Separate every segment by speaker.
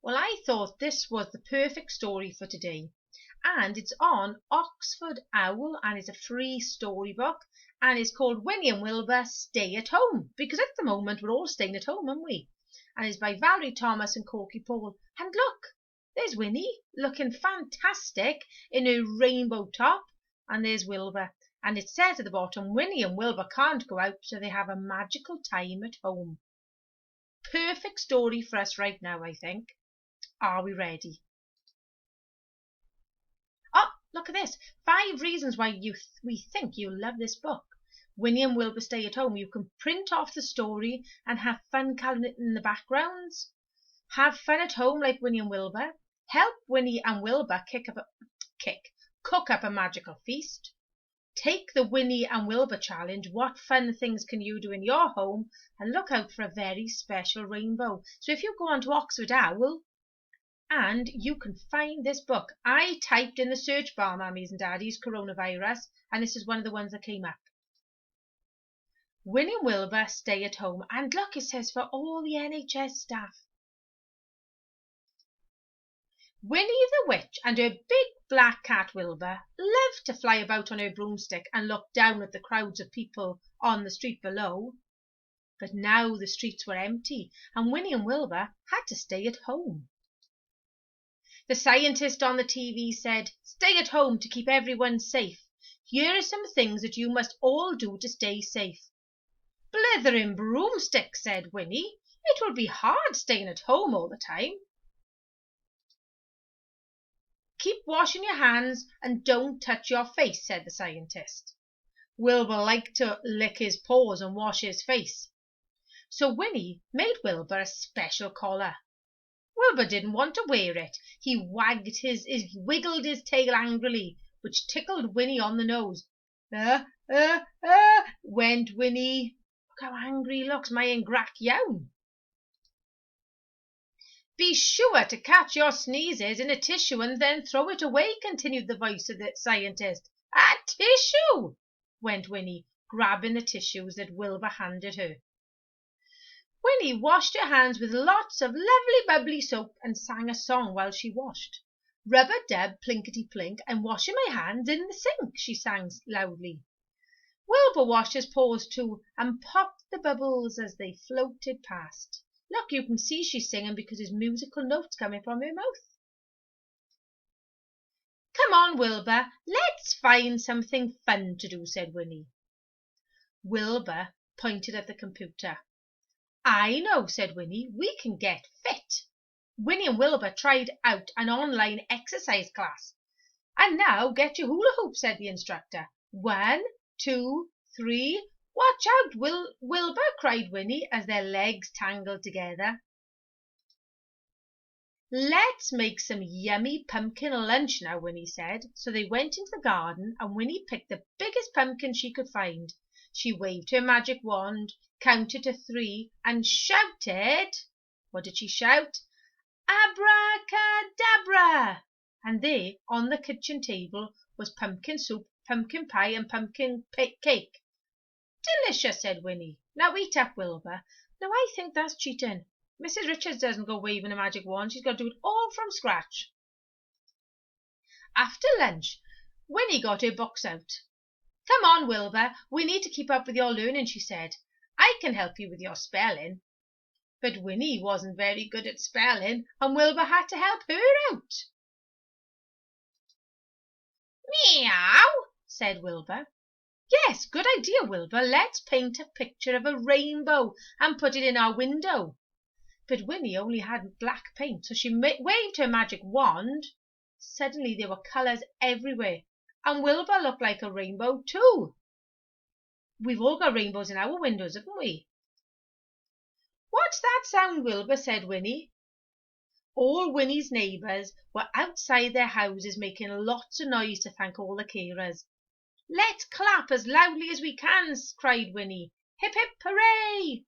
Speaker 1: Well, I thought this was the perfect story for today. And it's on Oxford Owl, and it's a free storybook, and it's called Winnie and Wilbur Stay at Home, because at the moment we're all staying at home, aren't we? And it's by Valerie Thomas and Corky Paul. And look, there's Winnie looking fantastic in her rainbow top, and there's Wilbur. And it says at the bottom, Winnie and Wilbur can't go out, so they have a magical time at home. Perfect story for us right now, I think. Are we ready? Oh, look at this. 5 reasons why we think you'll love this book. Winnie and Wilbur Stay at Home. You can print off the story and have fun colouring it in the backgrounds. Have fun at home like Winnie and Wilbur. Help Winnie and Wilbur cook up a magical feast. Take the Winnie and Wilbur challenge. What fun things can you do in your home? And look out for a very special rainbow. So if you go on to Oxford Owl, and you can find this book. I typed in the search bar, Mummies and Daddies, coronavirus, and this is one of the ones that came up. Winnie and Wilbur Stay at Home. And look, it says for all the NHS staff. Winnie the Witch and her big black cat Wilbur loved to fly about on her broomstick and look down at the crowds of people on the street below. But now the streets were empty, and Winnie and Wilbur had to stay at home. The scientist on the TV said, "Stay at home to keep everyone safe. Here are some things that you must all do to stay safe." "Blithering broomstick," said Winnie. "It will be hard staying at home all the time." "Keep washing your hands and don't touch your face," said the scientist. Wilbur liked to lick his paws and wash his face. So Winnie made Wilbur a special collar. Wilbur didn't want to wear it. He wiggled his tail angrily, which tickled Winnie on the nose. Went Winnie. Look how angry he looks, my grac yawn. "Be sure to catch your sneezes in a tissue and then throw it away," continued the voice of the scientist. "A tissue!" went Winnie, grabbing the tissues that Wilbur handed her. Winnie washed her hands with lots of lovely bubbly soap and sang a song while she washed. "Rub-a-dub, plinkety-plink, I'm washing my hands in the sink," she sang loudly. Wilbur washed his paws too and popped the bubbles as they floated past. Look, you can see she's singing because there's musical notes coming from her mouth. "Come on, Wilbur, let's find something fun to do," said Winnie. Wilbur pointed at the computer. "I know," said Winnie. "We can get fit." Winnie and Wilbur tried out an online exercise class. "And now get your hula hoop," said the instructor. 1, 2, 3. "Watch out, Wilbur," cried Winnie as their legs tangled together. "Let's make some yummy pumpkin lunch now," Winnie said. So they went into the garden and Winnie picked the biggest pumpkin she could find. She waved her magic wand, counted to 3 and shouted. What did she shout? "Abracadabra!" And there, on the kitchen table, was pumpkin soup, pumpkin pie and pumpkin cake. "Delicious," said Winnie. "Now eat up, Wilbur." "Now I think that's cheating. Mrs. Richards doesn't go waving a magic wand. She's got to do it all from scratch." After lunch, Winnie got her books out. "Come on, Wilbur. We need to keep up with your learning," she said. "I can help you with your spelling." But Winnie wasn't very good at spelling, and Wilbur had to help her out. "Meow," said Wilbur. "Yes, good idea, Wilbur. Let's paint a picture of a rainbow and put it in our window." But Winnie only had black paint, so she waved her magic wand. Suddenly there were colours everywhere, and Wilbur looked like a rainbow too. We've all got rainbows in our windows, haven't we? "What's that sound, Wilbur?" said Winnie. All Winnie's neighbours were outside their houses making lots of noise to thank all the carers. "Let's clap as loudly as we can," cried Winnie. "Hip, hip, hooray!"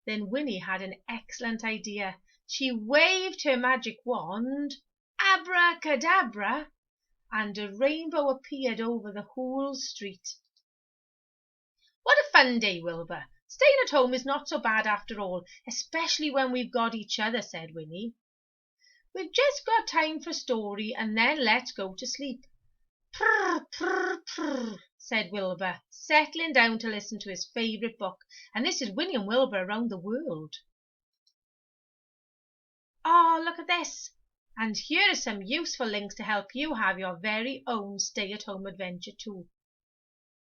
Speaker 1: Then Winnie had an excellent idea. She waved her magic wand, abracadabra, and a rainbow appeared over the whole street. "What a fun day, Wilbur. Staying at home is not so bad after all, especially when we've got each other," said Winnie. We've just got time for a story and then let's go to sleep. Prr, prr, prr, said Wilbur, settling down to listen to his favourite book, and this is Winnie and Wilbur Around the World. Oh, look at this! And here are some useful links to help you have your very own stay-at-home adventure too.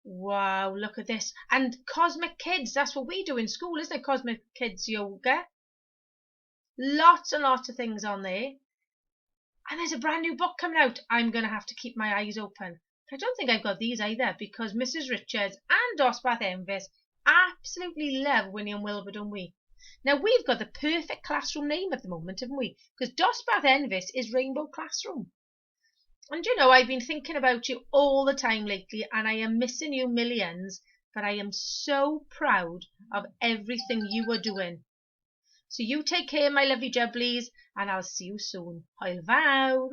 Speaker 1: Wow, look at this. And Cosmic Kids, that's what we do in school, isn't it? Cosmic Kids Yoga. Lots and lots of things on there. And there's a brand new book coming out. I'm going to have to keep my eyes open. I don't think I've got these either because Mrs. Richards and Dosbath Envis absolutely love Winnie and Wilbur, don't we? Now, we've got the perfect classroom name at the moment, haven't we? Because Dosbath Envis is Rainbow Classroom. And you know, I've been thinking about you all the time lately and I am missing you millions, but I am so proud of everything you are doing. So you take care, my lovely jubblies, and I'll see you soon. Hwyl fawr.